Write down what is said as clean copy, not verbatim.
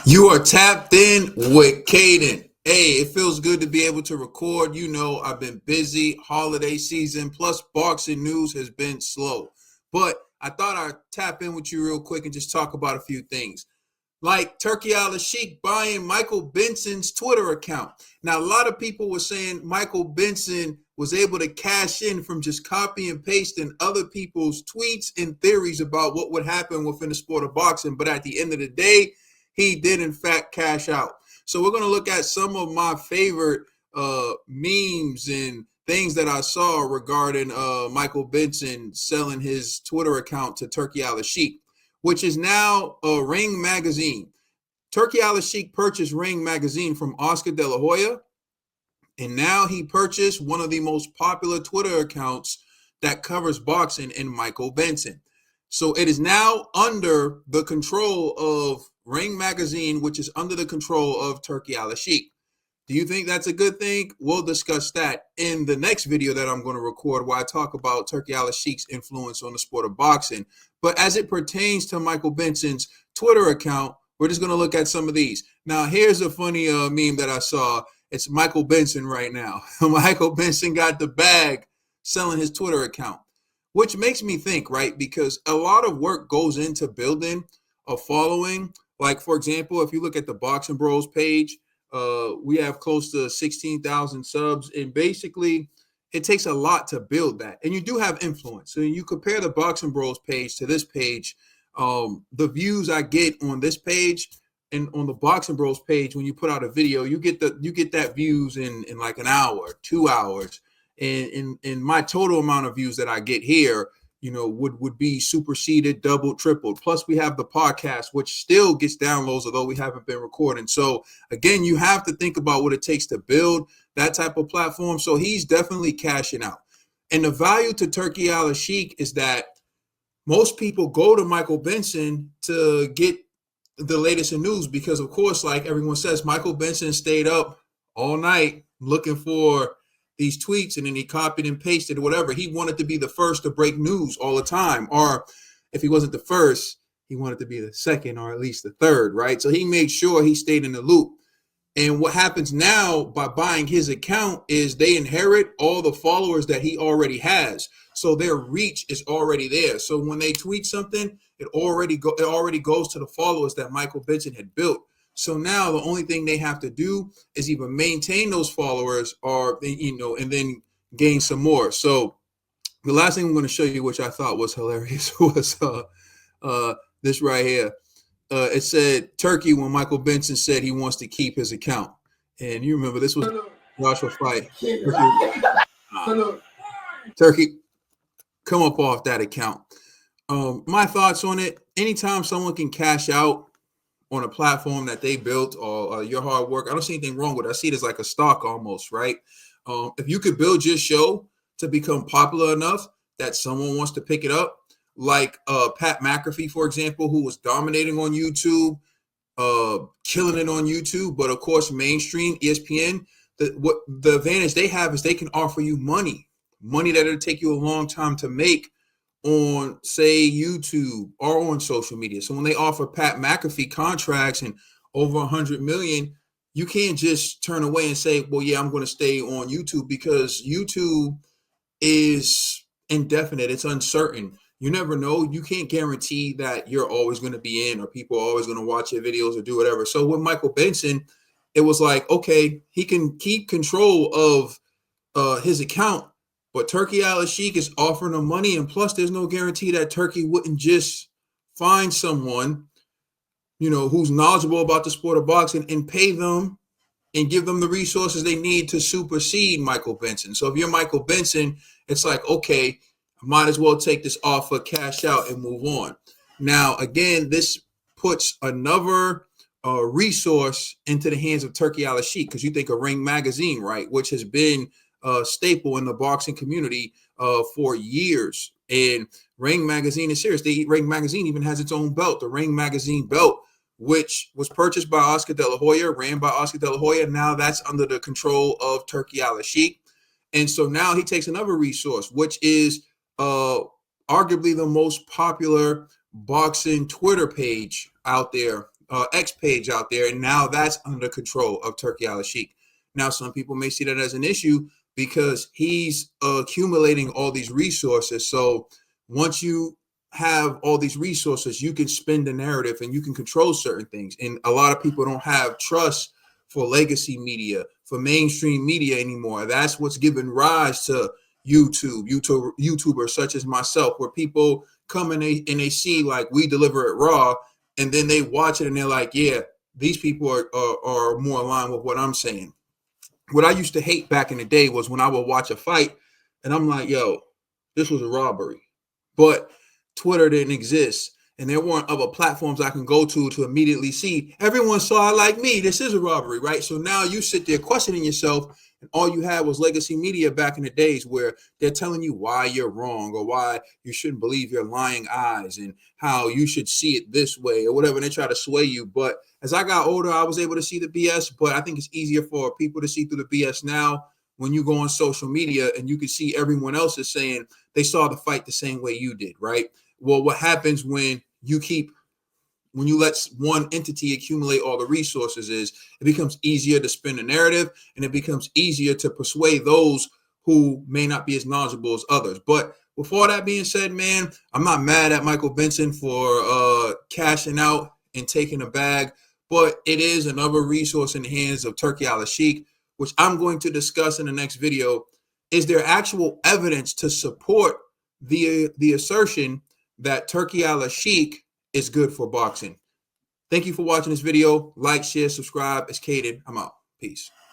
You are tapped in with Caden. Hey, it feels good to be able to record. You know, I've been busy, holiday season, plus boxing news has been slow. But I thought I'd tap in with you real quick and just talk about a few things. Like Turki Alalshikh buying Michael Benson's Twitter account. Now, a lot of people were saying Michael Benson was able to cash in from just copy and pasting other people's tweets and theories about what would happen within the sport of boxing. But at the end of the day, he did, in fact, cash out. So we're going to look at some of my favorite memes and things that I saw regarding Michael Benson selling his Twitter account to Turki Alalshikh, which is now a Ring magazine. Turki Alalshikh purchased Ring magazine from Oscar De La Hoya, and now he purchased one of the most popular Twitter accounts that covers boxing in Michael Benson. So it is now under the control of Ring magazine, which is under the control of Turki Alalshikh. Do you think that's a good thing? We'll discuss that in the next video that I'm going to record, where I talk about Turki Alalshikh's influence on the sport of boxing. But as it pertains to Michael Benson's Twitter account, we're just going to look at some of these. Now, here's a funny meme that I saw. It's Michael Benson right now. Michael Benson got the bag selling his Twitter account, which makes me think, right? Because a lot of work goes into building a following. Like, for example, if you look at the Boxing Bros page, we have close to 16,000 subs, and basically it takes a lot to build that. And you do have influence. So you compare the Boxing Bros page to this page, the views I get on this page and on the Boxing Bros page, when you put out a video, you get that views in like an hour, 2 hours. And in my total amount of views that I get here, you know, would be superseded, doubled, tripled. Plus, we have the podcast, which still gets downloads, although we haven't been recording. So, again, you have to think about what it takes to build that type of platform. So he's definitely cashing out. And the value to Turki Alalshikh is that most people go to Michael Benson to get the latest in news because, of course, like everyone says, Michael Benson stayed up all night looking for these tweets, and then he copied and pasted whatever. He wanted to be the first to break news all the time. Or if he wasn't the first, he wanted to be the second or at least the third, right? So he made sure he stayed in the loop. And what happens now by buying his account is they inherit all the followers that he already has. So their reach is already there. So when they tweet something, it already goes to the followers that Michael Benson had built. So now the only thing they have to do is either maintain those followers or, you know, and then gain some more. So the last thing I'm going to show you, which I thought was hilarious, was this right here. It said Turkey when Michael Benson said he wants to keep his account. And you remember this was Joshua fight. Turkey, come up off that account. My thoughts on it: anytime someone can cash out on a platform that they built or your hard work, I don't see anything wrong with it. I see it as like a stock almost, right? If you could build your show to become popular enough that someone wants to pick it up, like Pat McAfee, for example, who was dominating on YouTube, killing it on YouTube, but of course, mainstream ESPN, the advantage they have is they can offer you money that it'll take you a long time to make on, say, YouTube or on social media. So when they offer Pat McAfee contracts and over 100 million, you can't just turn away and say, well, yeah, I'm going to stay on YouTube, because YouTube is indefinite. It's uncertain. You never know. You can't guarantee that you're always going to be in, or people are always going to watch your videos or do whatever. So with Michael Benson, it was like, okay, he can keep control of his account, but Turki Alalshikh is offering him money, and plus there's no guarantee that Turki wouldn't just find someone, you know, who's knowledgeable about the sport of boxing and pay them and give them the resources they need to supersede Michael Benson. So if you're Michael Benson, it's like, okay, I might as well take this offer, cash out, and move on. Now, again, this puts another resource into the hands of Turki Alalshikh, because you think of Ring Magazine, right, which has been a staple in the boxing community for years. And Ring Magazine is serious. Ring Magazine even has its own belt, the Ring Magazine belt, which was purchased by Oscar De La Hoya, ran by Oscar De La Hoya. Now that's under the control of Turki Alalshikh. And so now he takes another resource, which is arguably the most popular boxing Twitter page out there, X page out there, and now that's under control of Turki Alalshikh. Now, some people may see that as an issue because he's accumulating all these resources. So once you have all these resources, you can spin the narrative and you can control certain things. And a lot of people don't have trust for legacy media, for mainstream media anymore. That's what's given rise to YouTubers such as myself, where people come and they see like we deliver it raw, and then they watch it and they're like, yeah, these people are more aligned with what I'm saying. What I used to hate back in the day was when I would watch a fight and I'm like, yo, this was a robbery. But Twitter didn't exist, and there weren't other platforms I can go to immediately see. Everyone saw it like me. This is a robbery, right? So now you sit there questioning yourself, and all you had was legacy media back in the days where they're telling you why you're wrong or why you shouldn't believe your lying eyes and how you should see it this way or whatever. And they try to sway you. But as I got older, I was able to see the BS, but I think it's easier for people to see through the BS now when you go on social media and you can see everyone else is saying they saw the fight the same way you did, right? Well, what happens when you let one entity accumulate all the resources is it becomes easier to spin the narrative, and it becomes easier to persuade those who may not be as knowledgeable as others. But with all that being said, man, I'm not mad at Michael Benson for cashing out and taking a bag, but it is another resource in the hands of Turki Alalshikh, which I'm going to discuss in the next video. Is there actual evidence to support the assertion that Turki Alalshikh is good for boxing? Thank you for watching this video. Like, share, subscribe. It's Caden. I'm out. Peace.